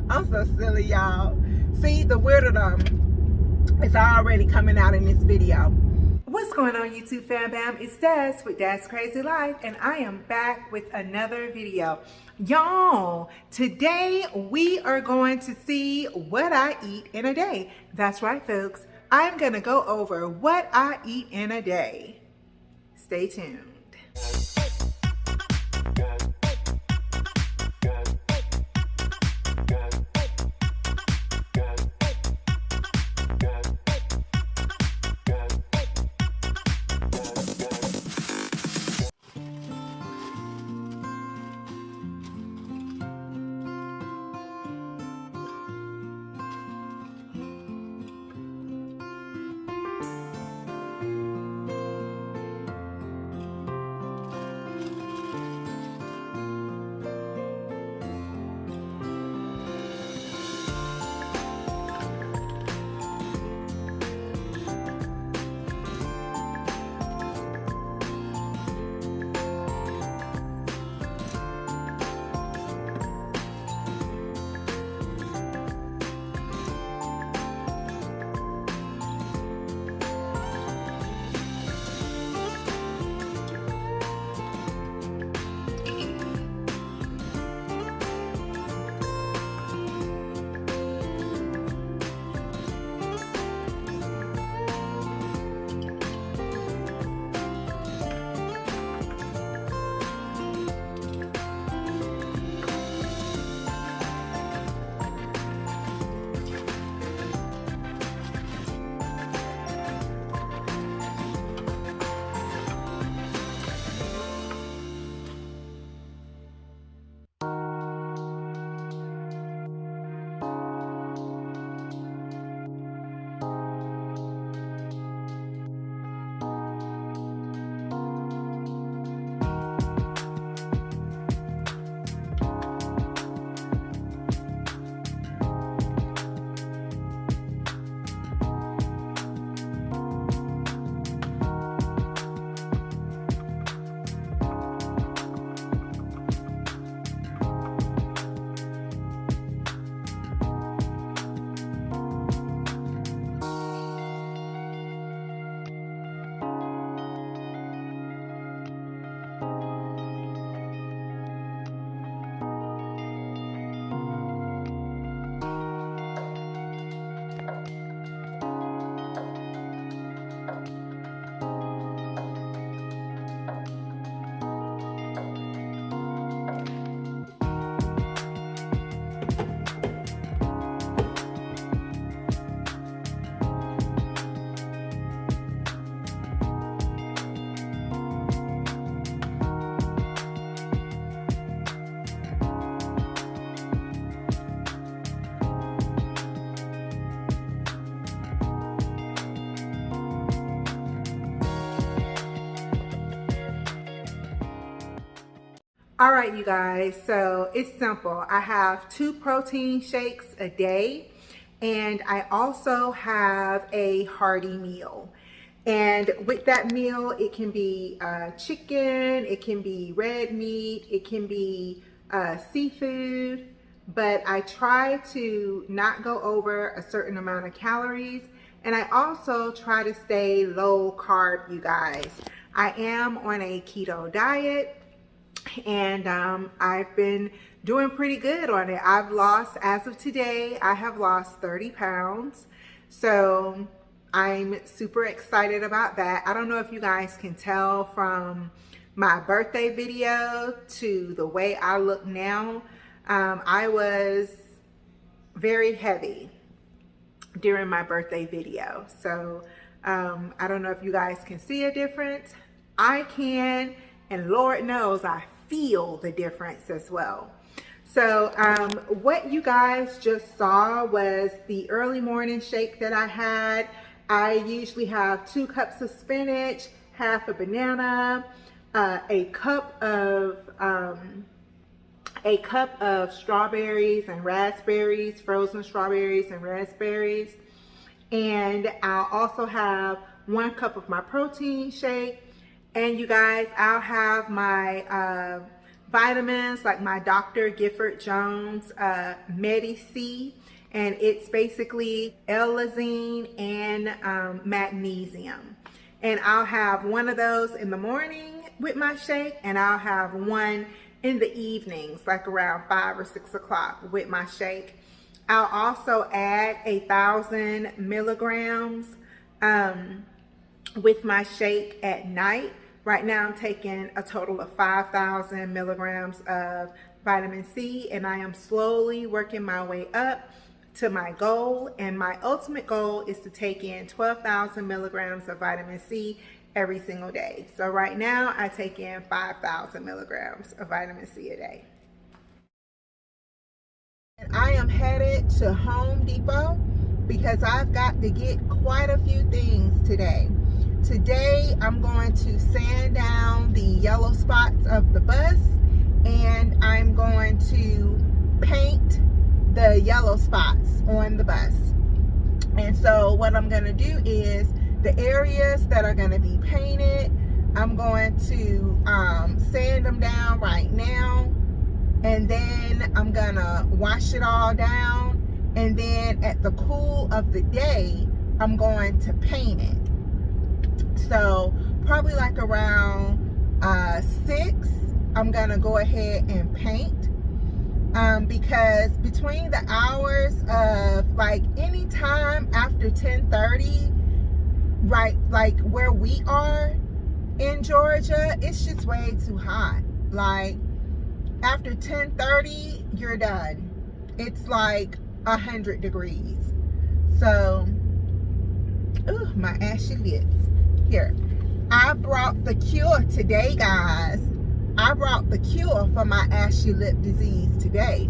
I'm so silly, y'all. See, the weirderdom is already coming out in this video. What's going on, YouTube fam bam? It's Des with Des Crazy Life, and I am back with another video. Y'all, today we are going to see what I eat in a day. That's right, folks. I'm gonna go over what I eat in a day. Stay tuned. All right, you guys, so it's simple. I have 2 protein shakes a day, and I also have a hearty meal. And with that meal, it can be chicken, it can be red meat, it can be seafood, but I try to not go over a certain amount of calories, and I also try to stay low carb, you guys. I am on a keto diet, and I've been doing pretty good on it. I've lost, as of today, I have lost 30 pounds. So I'm super excited about that. I don't know if you guys can tell from my birthday video to the way I look now. I was very heavy during my birthday video. So I don't know if you guys can see a difference. I can, and Lord knows I feel the difference as well. So what you guys just saw was the early morning shake that I had. I usually have 2 cups of spinach, half a banana, a cup of strawberries and raspberries, frozen strawberries and raspberries. And I'll also have 1 cup of my protein shake. And you guys, I'll have my vitamins like my Dr. Gifford Jones Medi-C, and it's basically L-lysine and magnesium. And I'll have one of those in the morning with my shake, and I'll have one in the evenings, like around 5 or 6 o'clock with my shake. I'll also add 1,000 milligrams with my shake at night. Right now I'm taking a total of 5,000 milligrams of vitamin C, and I am slowly working my way up to my goal. And my ultimate goal is to take in 12,000 milligrams of vitamin C every single day. So right now I take in 5,000 milligrams of vitamin C a day. And I am headed to Home Depot because I've got to get quite a few things today. Today I'm going to sand down the yellow spots of the bus, and I'm going to paint the yellow spots on the bus. And so what I'm going to do is the areas that are going to be painted, I'm going to sand them down right now, and then I'm going to wash it all down, and then at the cool of the day I'm going to paint it. So probably like around 6 I'm going to go ahead and paint. Because between the hours of like any time after 10:30, right, like where we are in Georgia, it's just way too hot. Like after 10:30, you're done. It's like 100 degrees. So, ooh, my ashy lips. Here, I brought the cure today, guys. I brought the cure for my ashy lip disease today.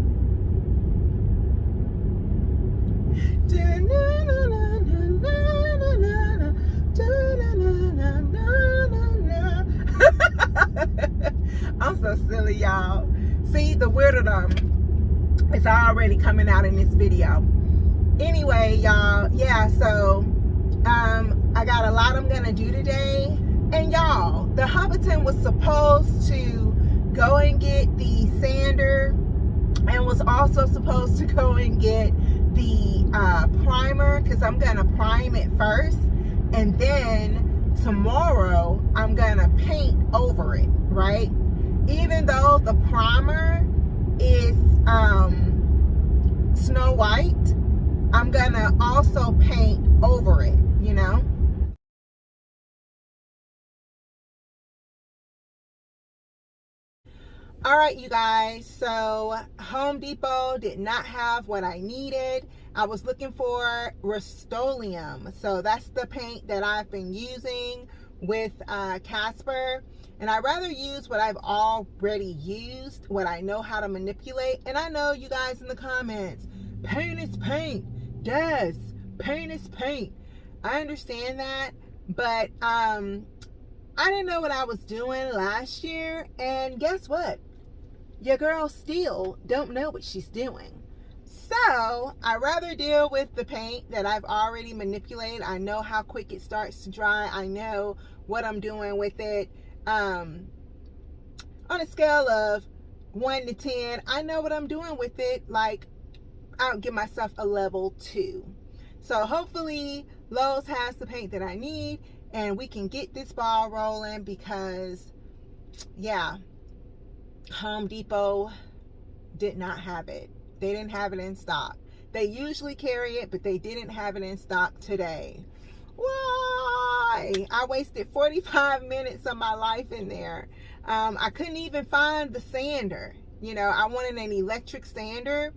I'm so silly, y'all. See, the weirderdom is already coming out in this video. Anyway, y'all, yeah, so I got a lot I'm gonna do today. And y'all, the Hobbiton was supposed to go and get the sander, and was also supposed to go and get the primer, because I'm gonna prime it first, and then tomorrow I'm gonna paint over it, right? Even though the primer is Snow White, I'm gonna also paint over it, you know? All right, you guys, so Home Depot did not have what I needed. I was looking for Rust-Oleum. So that's the paint that I've been using with Casper. And I'd rather use what I've already used, what I know how to manipulate. And I know you guys in the comments, paint is paint. Des, paint is paint. I understand that, but I didn't know what I was doing last year. And guess what? Your girl still don't know what she's doing. So I'd rather deal with the paint that I've already manipulated. I know how quick it starts to dry. I know what I'm doing with it. On a scale of 1 to 10, I know what I'm doing with it. Like, I'll give myself a level 2. So hopefully Lowe's has the paint that I need, and we can get this ball rolling, because yeah, Home Depot did not have it. They didn't have it in stock. They usually carry it, but they didn't have it in stock today. Why? I wasted 45 minutes of my life in there. I couldn't even find the sander. You know, I wanted an electric sander.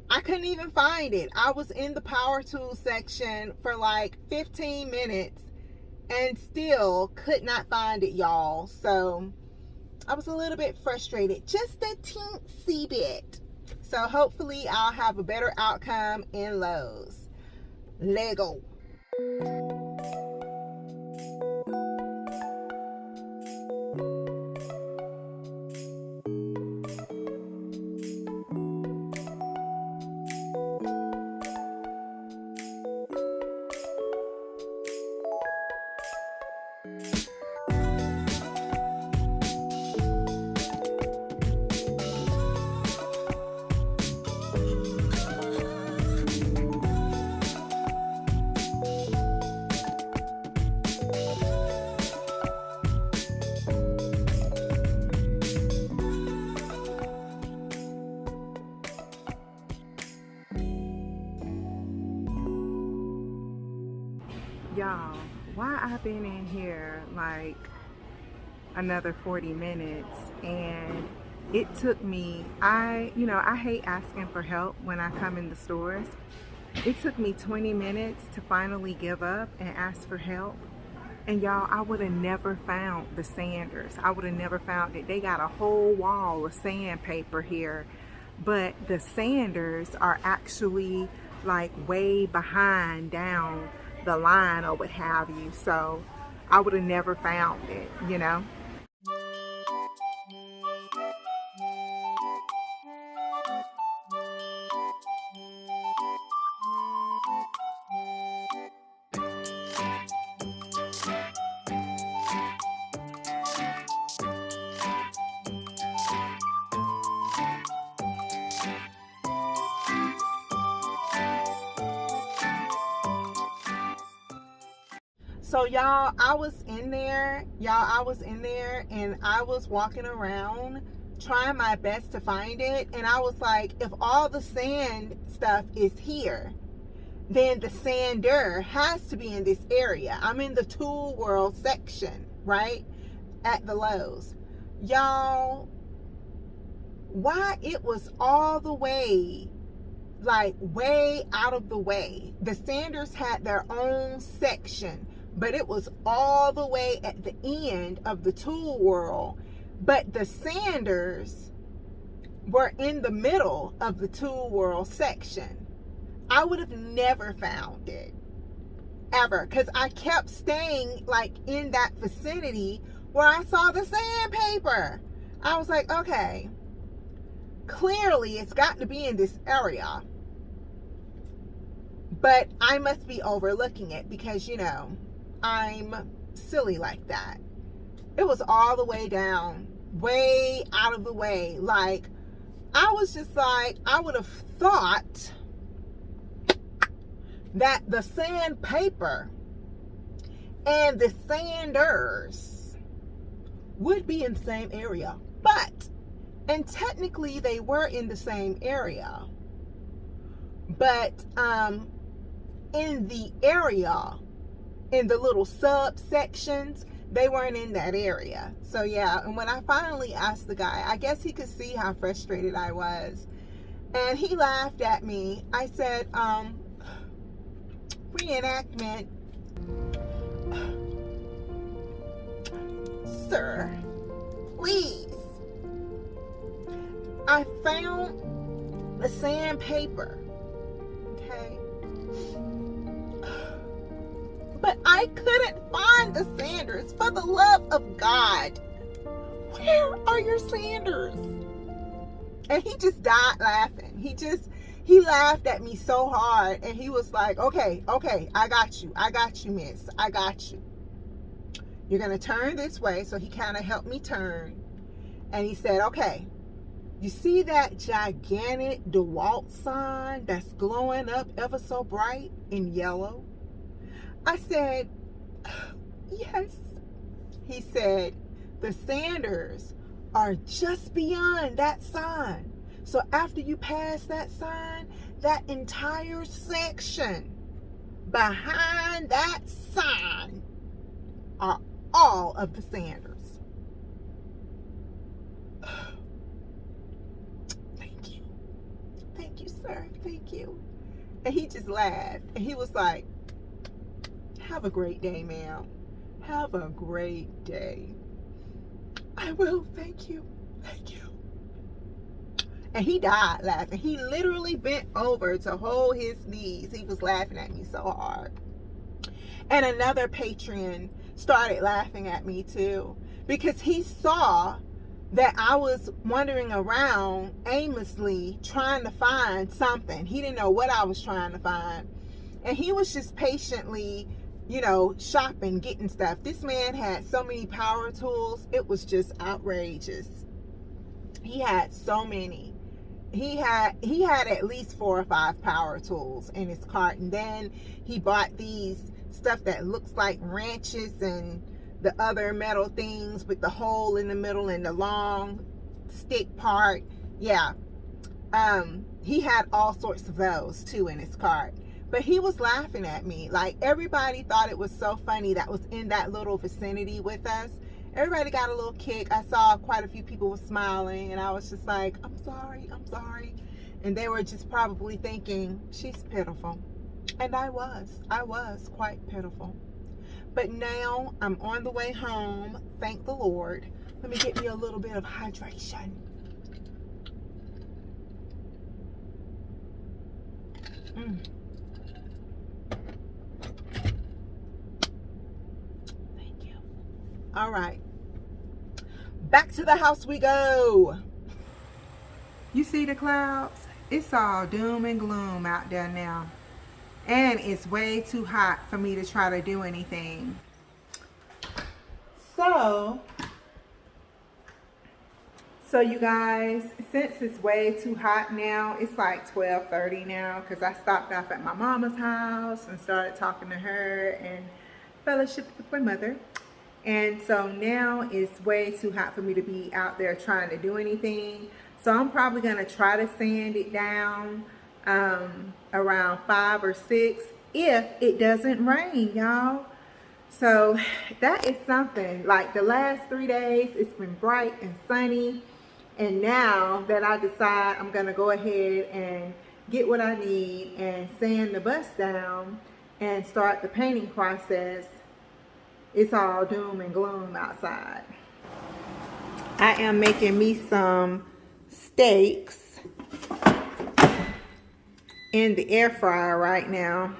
I couldn't even find it. I was in the power tool section for like 15 minutes and still could not find it, y'all. So I was a little bit frustrated, just a teensy bit. So hopefully I'll have a better outcome in Lowe's. Lego. Y'all, why I've been in here like another 40 minutes, and it took me, I hate asking for help when I come in the stores. It took me 20 minutes to finally give up and ask for help. And y'all, I would have never found the sanders. I would have never found it. They got a whole wall of sandpaper here, but the sanders are actually like way behind down the line or what have you. So I would have never found it, you know. So y'all, I was in there and I was walking around trying my best to find it. And I was like, if all the sand stuff is here, then the sander has to be in this area. I'm in the tool world section, right? At the Lowe's. Y'all, why it was all the way, like way out of the way. The sanders had their own section, but it was all the way at the end of the tool world. But the sanders were in the middle of the tool world section. I would have never found it, ever, because I kept staying like in that vicinity where I saw the sandpaper. I was like, okay, clearly it's got to be in this area. But I must be overlooking it because, you know, I'm silly like that. It was all the way down, way out of the way. Like, I was just like, I would have thought that the sandpaper and the sanders would be in the same area. And technically they were in the same area. But in the area, in the little subsections, they weren't in that area. So yeah, and when I finally asked the guy, I guess he could see how frustrated I was, and he laughed at me. I said, reenactment. Sir, please. I found the sandpaper, okay? But I couldn't find the sanders. For the love of God, where are your sanders? And he just died laughing. He laughed at me so hard, and he was like, okay, I got you, miss, I got you. You're gonna turn this way. So he kind of helped me turn, and he said, okay, you see that gigantic DeWalt sign that's glowing up ever so bright in yellow? I said, yes. He said, the sanders are just beyond that sign. So after you pass that sign, that entire section behind that sign are all of the sanders. Thank you, sir. Thank you. And he just laughed, and he was like, have a great day, ma'am. Have a great day. I will. Thank you. Thank you. And he died laughing. He literally bent over to hold his knees. He was laughing at me so hard. And another patron started laughing at me too, because he saw that I was wandering around aimlessly trying to find something. He didn't know what I was trying to find. And he was just patiently, you know, shopping, getting stuff. This man had so many power tools. It was just outrageous. He had so many. He had at least 4 or 5 power tools in his cart. And then he bought these stuff that looks like wrenches and the other metal things with the hole in the middle and the long stick part. Yeah. He had all sorts of those too in his cart. But he was laughing at me. Like, everybody thought it was so funny that was in that little vicinity with us. Everybody got a little kick. I saw quite a few people were smiling, and I was just like, I'm sorry, I'm sorry. And they were just probably thinking, she's pitiful. And I was quite pitiful. But now I'm on the way home, thank the Lord. Let me get me a little bit of hydration. Thank you. All right. Back to the house we go. You see the clouds? It's all doom and gloom out there now. And it's way too hot for me to try to do anything. So you guys, since it's way too hot now, it's like 12:30 now, because I stopped off at my mama's house and started talking to her and fellowship with my mother. And so now it's way too hot for me to be out there trying to do anything. So I'm probably going to try to sand it down around 5 or 6 if it doesn't rain, y'all. So that is something. Like, the last 3 days, it's been bright and sunny. And now that I decide I'm going to go ahead and get what I need and sand the bus down and start the painting process, it's all doom and gloom outside. I am making me some steaks in the air fryer right now.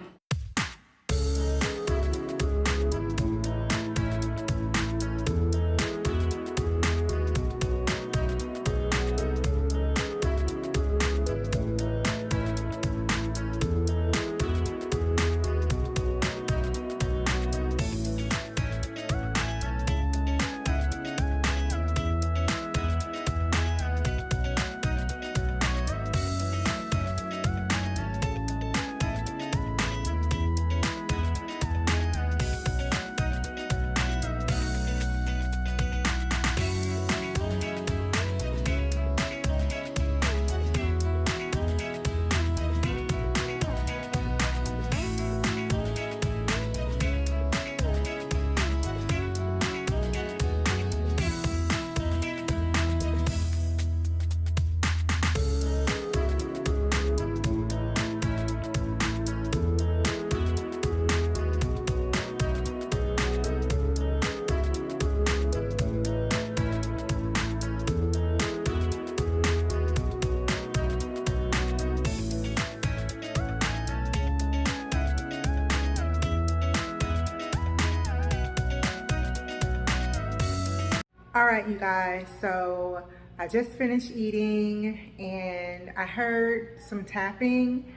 All right, you guys, so I just finished eating and I heard some tapping.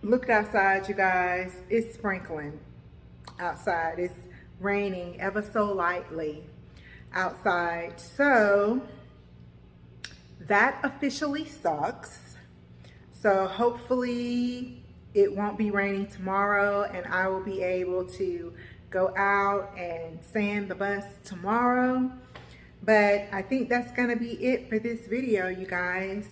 Looked outside, you guys. It's sprinkling outside. It's raining ever so lightly outside. So that officially sucks. So hopefully it won't be raining tomorrow and I will be able to go out and sand the bus tomorrow. But I think that's gonna be it for this video, you guys.